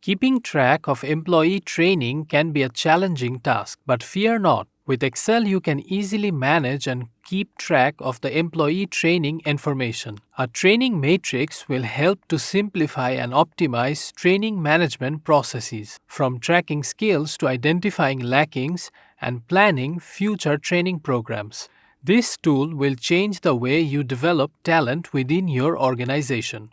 Keeping track of employee training can be a challenging task, but fear not. With Excel, you can easily manage and keep track of the employee training information. A training matrix will help to simplify and optimize training management processes, from tracking skills to identifying lackings and planning future training programs. This tool will change the way you develop talent within your organization.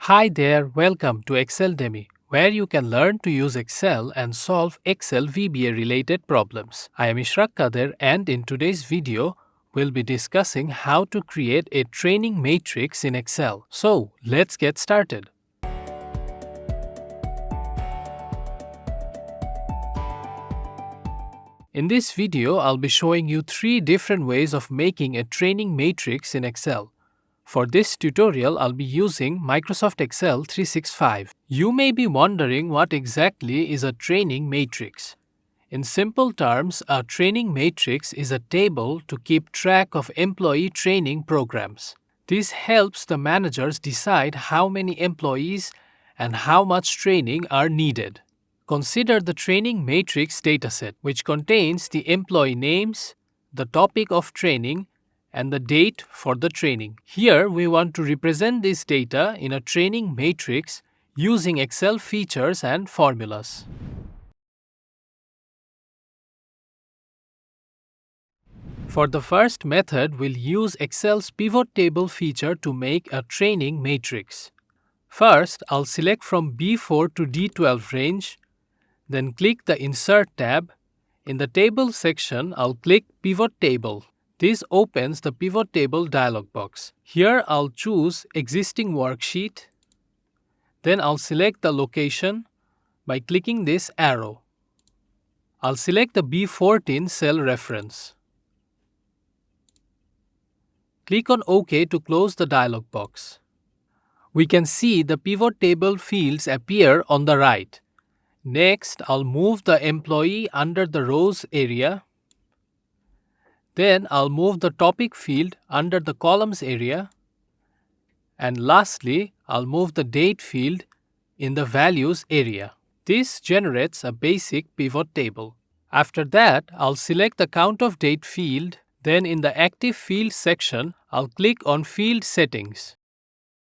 Hi there, welcome to Exceldemy, where you can learn to use Excel and solve Excel VBA related problems. I am Eshrak Kader, and in today's video, we'll be discussing how to create a training matrix in Excel. So, let's get started. In this video, I'll be showing you 3 different ways of making a training matrix in Excel. For this tutorial, I'll be using Microsoft Excel 365. You may be wondering what exactly is a training matrix. In simple terms, a training matrix is a table to keep track of employee training programs. This helps the managers decide how many employees and how much training are needed. Consider the training matrix dataset, which contains the employee names, the topic of training, and the date for the training. Here, we want to represent this data in a training matrix using Excel features and formulas. For the first method, we'll use Excel's pivot table feature to make a training matrix. First, I'll select from B4 to D12 range, then click the Insert tab. In the Table section, I'll click Pivot Table. This opens the Pivot Table dialog box. Here, I'll choose Existing Worksheet. Then I'll select the location by clicking this arrow. I'll select the B14 cell reference. Click on OK to close the dialog box. We can see the Pivot Table fields appear on the right. Next, I'll move the employee under the rows area. Then I'll move the topic field under the columns area. And lastly, I'll move the date field in the values area. This generates a basic pivot table. After that, I'll select the count of date field. Then in the active field section, I'll click on Field Settings.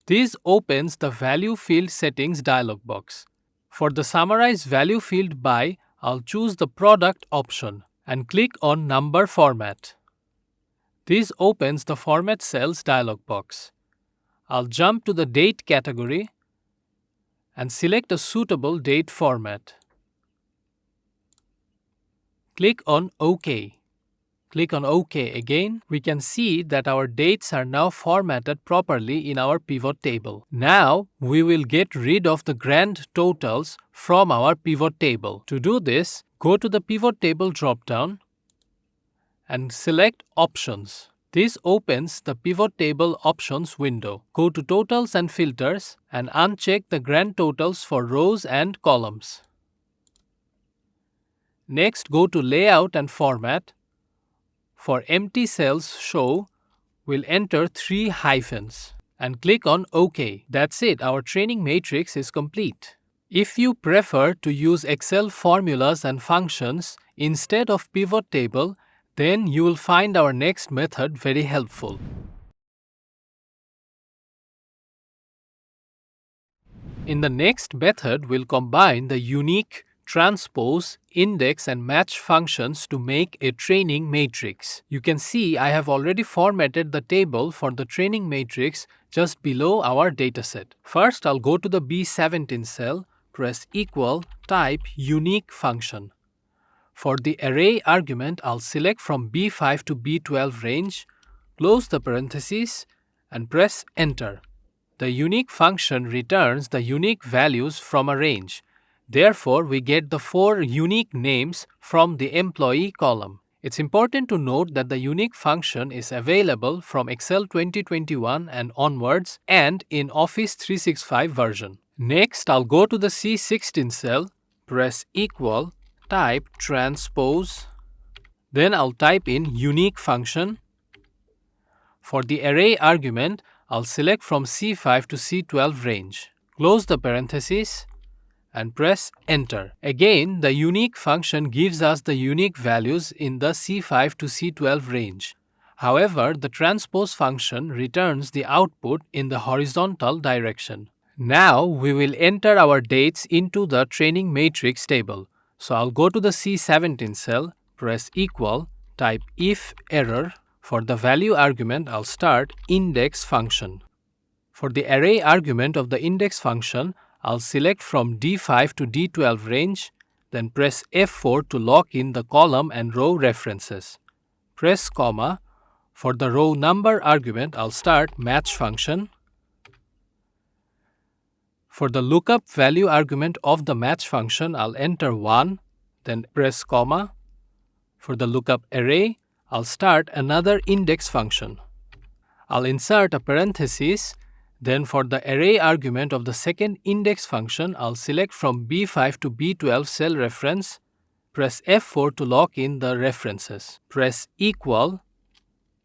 This opens the Value Field Settings dialog box. For the Summarize Value field by, I'll choose the Product option and click on Number Format. This opens the Format Cells dialog box. I'll jump to the Date category and select a suitable date format. Click on OK. Click on OK again. We can see that our dates are now formatted properly in our pivot table. Now, we will get rid of the grand totals from our pivot table. To do this, go to the Pivot Table drop-down and select Options. This opens the Pivot Table Options window. Go to Totals and Filters and uncheck the grand totals for rows and columns. Next, go to Layout and Format. For empty cells show, we'll enter 3 hyphens and click on OK. That's it, our training matrix is complete. If you prefer to use Excel formulas and functions instead of pivot table, then you will find our next method very helpful. In the next method, we'll combine the unique, transpose, index and match functions to make a training matrix. You can see I have already formatted the table for the training matrix just below our dataset. First, I'll go to the B17 cell, press equal, type unique function. For the array argument, I'll select from B5 to B12 range, close the parentheses and press enter. The unique function returns the unique values from a range. Therefore, we get the 4 unique names from the employee column. It's important to note that the unique function is available from Excel 2021 and onwards and in Office 365 version. Next, I'll go to the C16 cell, press equal, type transpose, then I'll type in unique function. For the array argument, I'll select from C5 to C12 range. Close the parentheses and press enter. Again, the unique function gives us the unique values in the C5 to C12 range. However, the transpose function returns the output in the horizontal direction. Now we will enter our dates into the training matrix table. So I'll go to the C17 cell, press equal, type if error. For the value argument, I'll start index function. For the array argument of the index function, I'll select from D5 to D12 range, then press F4 to lock in the column and row references. Press comma. For the row number argument, I'll start match function. For the lookup value argument of the match function, I'll enter 1, then press comma. For the lookup array, I'll start another index function. I'll insert a parenthesis. Then for the array argument of the second index function, I'll select from B5 to B12 cell reference, press F4 to lock in the references. Press equal,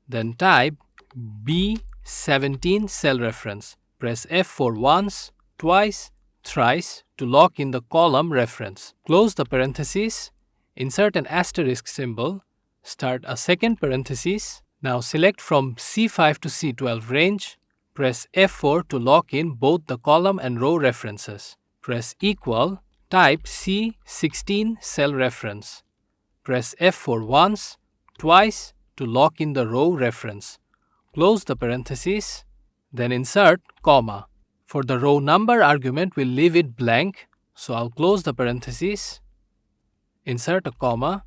then type B17 cell reference. Press F4 once, twice, thrice to lock in the column reference. Close the parenthesis, insert an asterisk symbol, start a second parenthesis. Now select from C5 to C12 range, press F4 to lock in both the column and row references. Press equal, type C16 cell reference. Press F4 once, twice to lock in the row reference. Close the parenthesis, then insert comma. For the row number argument, we'll leave it blank, so I'll close the parenthesis, insert a comma.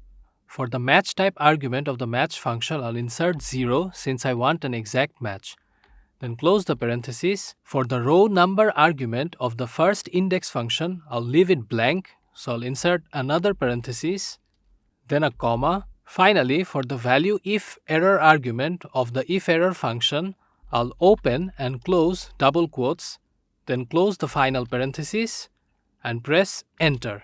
For the match type argument of the match function, I'll insert 0 since I want an exact match. Then close the parenthesis. For the row number argument of the first index function, I'll leave it blank, so I'll insert another parenthesis, then a comma. Finally, for the value if error argument of the if error function, I'll open and close double quotes, then close the final parenthesis and press enter.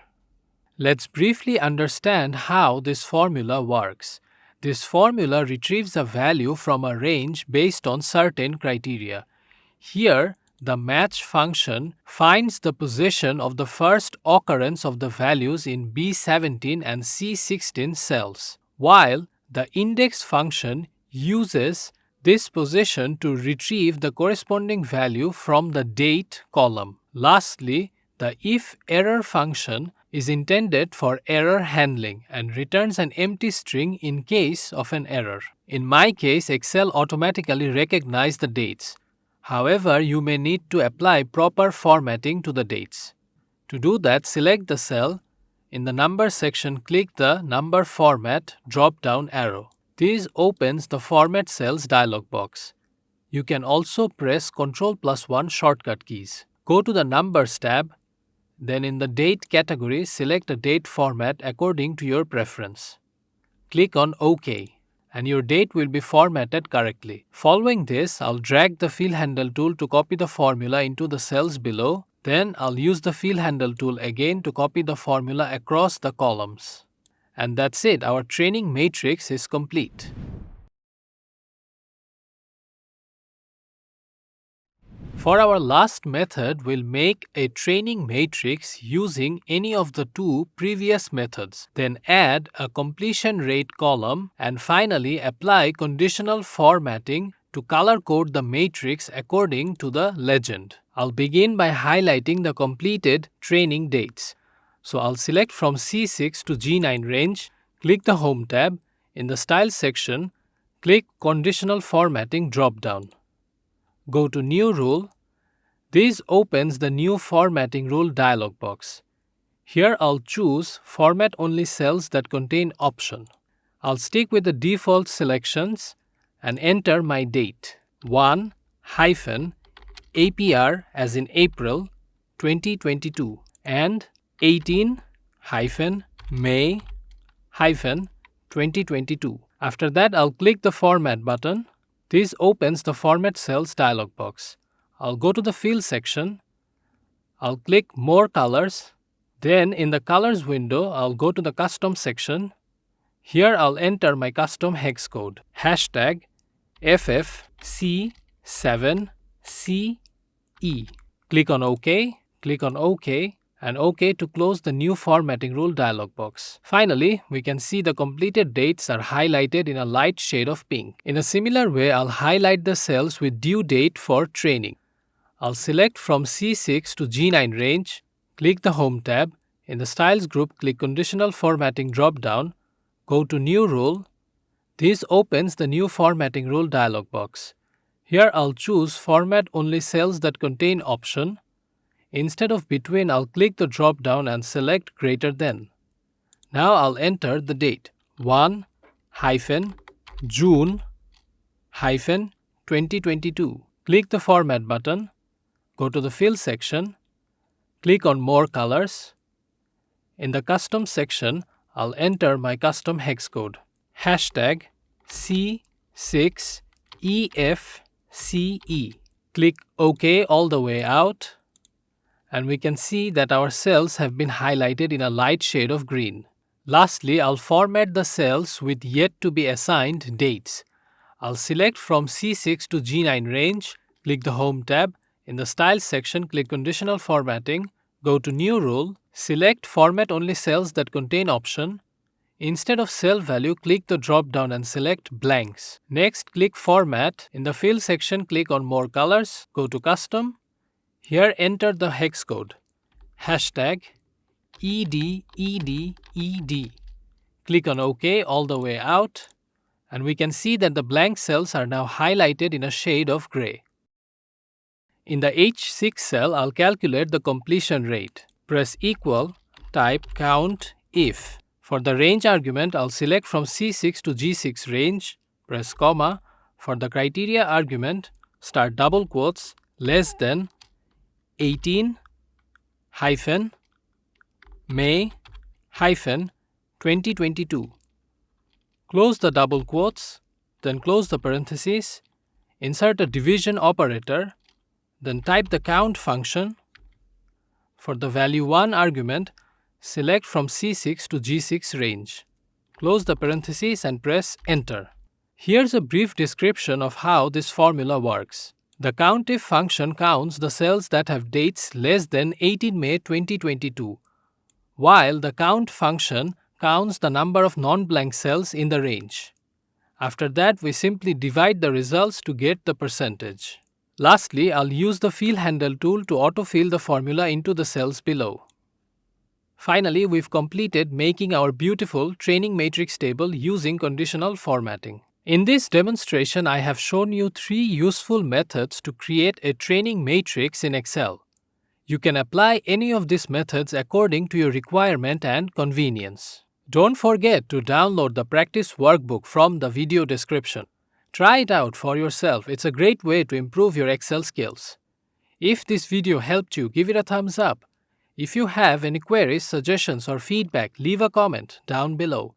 Let's briefly understand how this formula works. This formula retrieves a value from a range based on certain criteria. Here, the match function finds the position of the first occurrence of the values in B17 and C16 cells, while the index function uses this position to retrieve the corresponding value from the date column. Lastly, the if error function is intended for error handling and returns an empty string in case of an error. In my case, Excel automatically recognizes the dates. However, you may need to apply proper formatting to the dates. To do that, select the cell. In the number section, click the Number Format drop-down arrow. This opens the Format Cells dialog box. You can also press Ctrl+1 shortcut keys. Go to the Numbers tab. Then in the Date category, select a date format according to your preference. Click on OK, and your date will be formatted correctly. Following this, I'll drag the fill handle tool to copy the formula into the cells below. Then I'll use the fill handle tool again to copy the formula across the columns. And that's it, our training matrix is complete. For our last method, we'll make a training matrix using any of the two previous methods, then add a completion rate column, and finally apply conditional formatting to color code the matrix according to the legend. I'll begin by highlighting the completed training dates. So I'll select from C6 to G9 range, click the Home tab. In the Style section, click Conditional Formatting drop-down. Go to New Rule. This opens the New Formatting Rule dialog box. Here I'll choose Format Only Cells that contain option. I'll stick with the default selections and enter my date 1-APR as in April 2022 and 18-May-2022. After that, I'll click the Format button. This opens the Format Cells dialog box. I'll go to the Fill section. I'll click More Colors. Then in the Colors window, I'll go to the Custom section. Here I'll enter my custom hex code. #FFC7CE. Click on OK. Click on OK. and OK to close the new formatting rule dialog box. Finally, we can see the completed dates are highlighted in a light shade of pink. In a similar way, I'll highlight the cells with due date for training. I'll select from C6 to G9 range, click the Home tab. In the Styles group, click Conditional Formatting drop-down, go to New Rule. This opens the new formatting rule dialog box. Here I'll choose Format Only Cells That Contain option. Instead of between, I'll click the drop-down and select greater than. Now I'll enter the date 1-June-2022. Click the Format button, go to the Fill section, click on More Colors. In the Custom section, I'll enter my custom hex code. #C6EFCE. Click OK all the way out, and we can see that our cells have been highlighted in a light shade of green. Lastly, I'll format the cells with yet to be assigned dates. I'll select from C6 to G9 range, click the Home tab. In the Styles section, click Conditional Formatting, go to New Rule, select Format Only Cells That Contain option. Instead of cell value, click the drop-down and select blanks. Next, click Format. In the Fill section, click on More Colors, go to Custom. Here, enter the hex code, #EDEDED. Click on OK all the way out, and we can see that the blank cells are now highlighted in a shade of gray. In the H6 cell, I'll calculate the completion rate. Press equal, type count if. For the range argument, I'll select from C6 to G6 range, press comma. For the criteria argument, start double quotes, less than 18-May-2022. Close the double quotes, then close the parentheses, insert a division operator, then type the count function. For the value 1 argument, select from C6 to G6 range. Close the parentheses and press Enter. Here's a brief description of how this formula works. The COUNTIF function counts the cells that have dates less than 18 May 2022, while the count function counts the number of non-blank cells in the range. After that, we simply divide the results to get the percentage. Lastly, I'll use the Fill Handle tool to autofill the formula into the cells below. Finally, we've completed making our beautiful training matrix table using conditional formatting. In this demonstration, I have shown you 3 useful methods to create a training matrix in Excel. You can apply any of these methods according to your requirement and convenience. Don't forget to download the practice workbook from the video description. Try it out for yourself. It's a great way to improve your Excel skills. If this video helped you, give it a thumbs up. If you have any queries, suggestions, or feedback, leave a comment down below.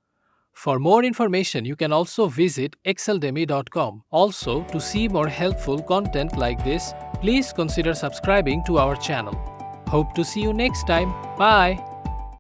For more information, you can also visit Exceldemy.com. Also, to see more helpful content like this, please consider subscribing to our channel. Hope to see you next time. Bye!